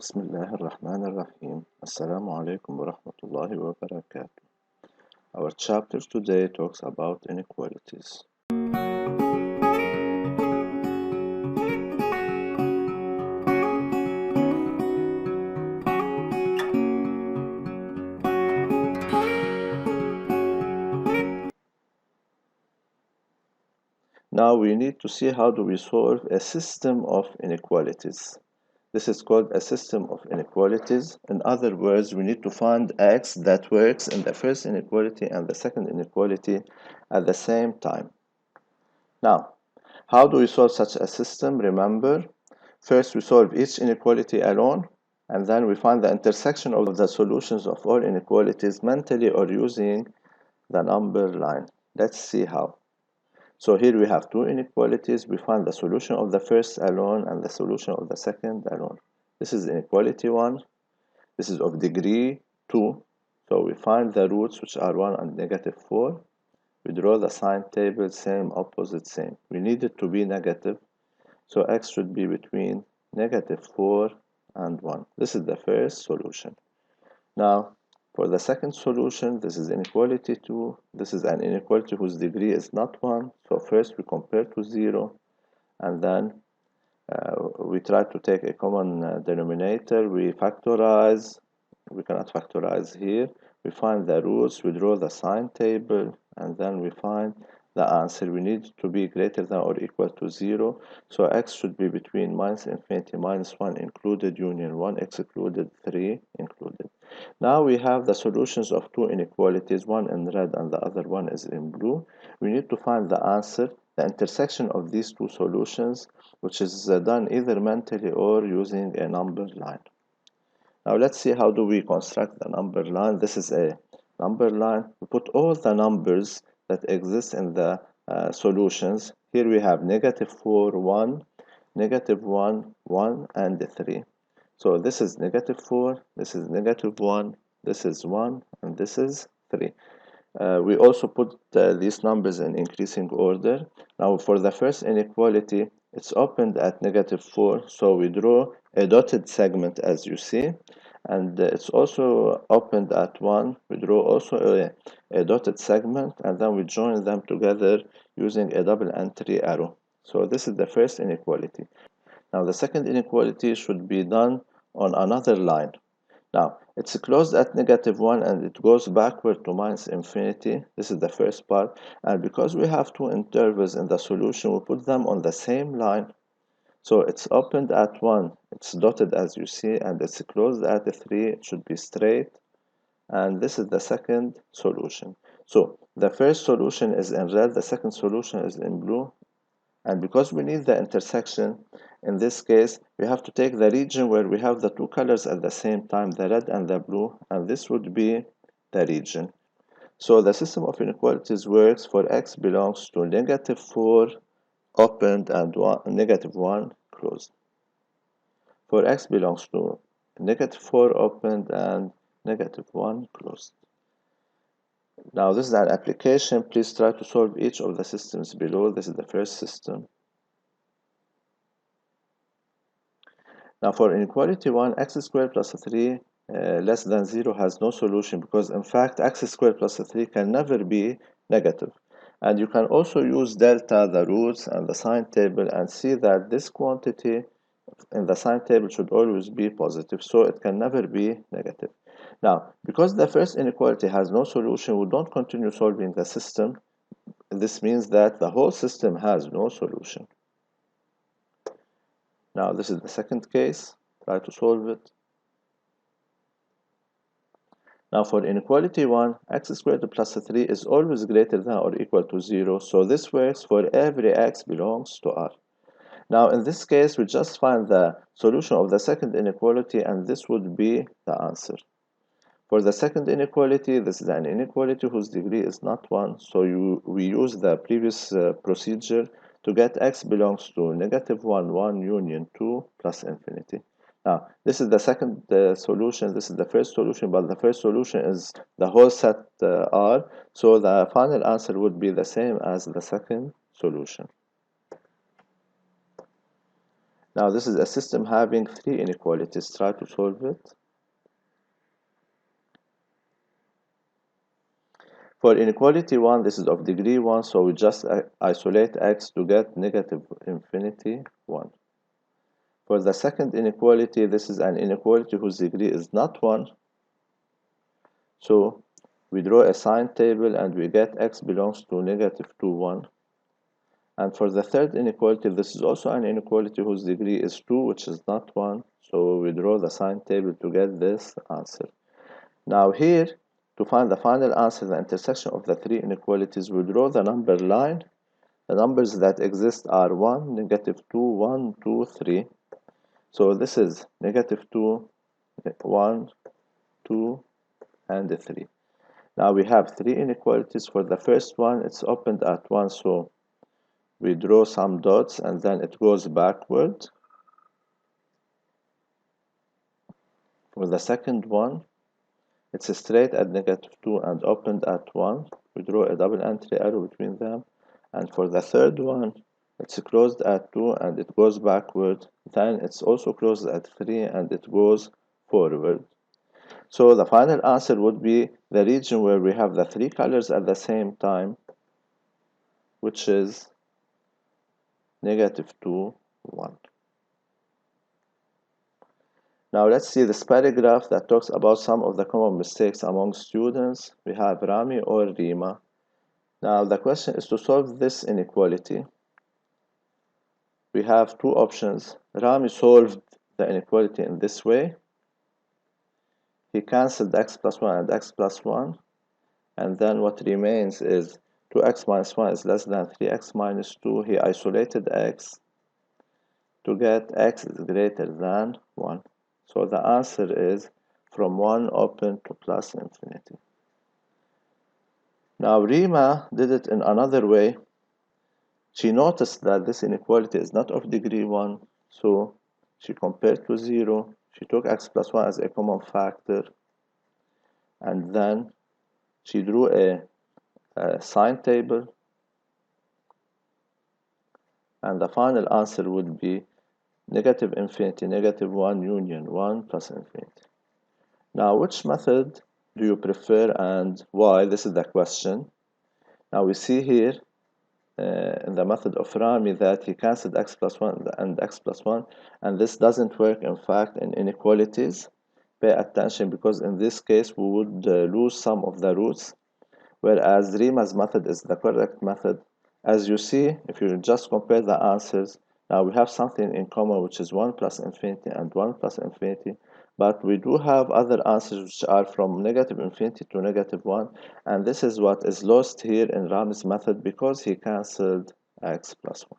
بسم الله الرحمن الرحيم. Assalamu alaikum wa rahmatullahi wa barakatuh. Our chapter today talks about inequalities. Now we need to see how do we solve a system of inequalities. This is called a system of inequalities. In other words, we need to find x that works in the first inequality and the second inequality at the same time. Now, how do we solve such a system? Remember, first we solve each inequality alone, and then we find the intersection of the solutions of all inequalities mentally or using the number line. Let's see how. So here we have two inequalities. We find the solution of the first alone and the solution of the second alone. This is inequality 1. This is of degree 2. So we find the roots, which are 1 and negative 4. We draw the sign table, same, opposite, same. We need it to be negative, so x should be between negative 4 and 1. This is the first solution. Now, for the second solution, this is inequality 2. This is an inequality whose degree is not 1. So first we compare to 0, and then we try to take a common denominator. We factorize. We cannot factorize here. We find the roots. We draw the sign table, and then we find the answer. We need to be greater than or equal to 0. So x should be between minus infinity, minus 1 included, union 1 excluded, 3 included. Now we have the solutions of two inequalities, one in red and the other one is in blue. We need to find the answer, the intersection of these two solutions, which is done either mentally or using a number line. Now let's see how do we construct the number line. This is a number line. We put all the numbers that exist in the solutions. Here we have negative 4, 1, negative 1, 1, and 3. So this is negative 4, this is negative 1, this is 1, and this is 3. We also put these numbers in increasing order. Now for the first inequality, it's opened at negative 4, so we draw a dotted segment as you see, and it's also opened at 1. We draw also a dotted segment, and then we join them together using a double entry arrow. So this is the first inequality. Now the second inequality should be done on another line. Now, it's closed at negative 1 and it goes backward to minus infinity. This is the first part. And because we have two intervals in the solution, we put them on the same line. So it's opened at 1, it's dotted as you see, and it's closed at 3, it should be straight. And this is the second solution. So the first solution is in red, the second solution is in blue. And because we need the intersection, in this case, we have to take the region where we have the two colors at the same time, the red and the blue, and this would be the region. So the system of inequalities works for x belongs to negative 4 opened and negative 1 closed. For x belongs to negative 4 opened and negative 1 closed. Now this is an application. Please try to solve each of the systems below. This is the first system. Now for inequality 1, x squared plus 3 less than 0 has no solution, because in fact x squared plus 3 can never be negative. And you can also use delta, the roots, and the sign table and see that this quantity in the sign table should always be positive, so it can never be negative. Now, because the first inequality has no solution, we don't continue solving the system. This means that the whole system has no solution. Now, this is the second case. Try to solve it. Now, for inequality 1, x squared plus 3 is always greater than or equal to 0, so this works for every x belongs to R. Now, in this case, we just find the solution of the second inequality, and this would be the answer. For the second inequality, this is an inequality whose degree is not 1, so we use the previous procedure to get x belongs to negative 1, 1, union 2, plus infinity. Now, this is the second solution, this is the first solution, but the first solution is the whole set R, so the final answer would be the same as the second solution. Now this is a system having three inequalities. Try to solve it. For inequality 1, this is of degree 1, so we just isolate x to get negative infinity 1. For the second inequality, this is an inequality whose degree is not 1. So we draw a sign table and we get x belongs to negative 2, 1. And for the third inequality, this is also an inequality whose degree is 2, which is not 1. So we draw the sign table to get this answer. Now here, to find the final answer, the intersection of the three inequalities, we draw the number line. The numbers that exist are 1, negative 2, 1, 2, 3. So this is negative 2, 1, 2, and 3. Now we have three inequalities. For the first one, it's opened at 1, so we draw some dots and then it goes backward. For the second one, it's straight at negative 2 and opened at 1. We draw a double entry arrow between them. And for the third one, it's closed at 2 and it goes backward. Then it's also closed at 3 and it goes forward. So the final answer would be the region where we have the three colors at the same time, which is negative 2, 1. Now let's see this paragraph that talks about some of the common mistakes among students. We have RAMI or RIMA. Now the question is to solve this inequality. We have two options. RAMI solved the inequality in this way. He cancelled x plus 1 and x plus 1. And then what remains is 2x minus 1 is less than 3x minus 2. He isolated x to get x is greater than 1. So the answer is from 1 open to plus infinity. Now RIMA did it in another way. She noticed that this inequality is not of degree 1, so she compared to 0. She took x plus 1 as a common factor, and then she drew a sign table, and the final answer would be negative infinity, negative 1 union 1 plus infinity. Now, which method do you prefer and why? This is the question. Now we see here in the method of RAMI that he cancelled x plus 1 and x plus 1, and this doesn't work in fact in inequalities. Pay attention, because in this case we would lose some of the roots, whereas RIMA's method is the correct method. As you see, if you just compare the answers, now we have something in common, which is 1 plus infinity and 1 plus infinity, but we do have other answers which are from negative infinity to negative 1, and this is what is lost here in RAMI's method because he cancelled x plus 1.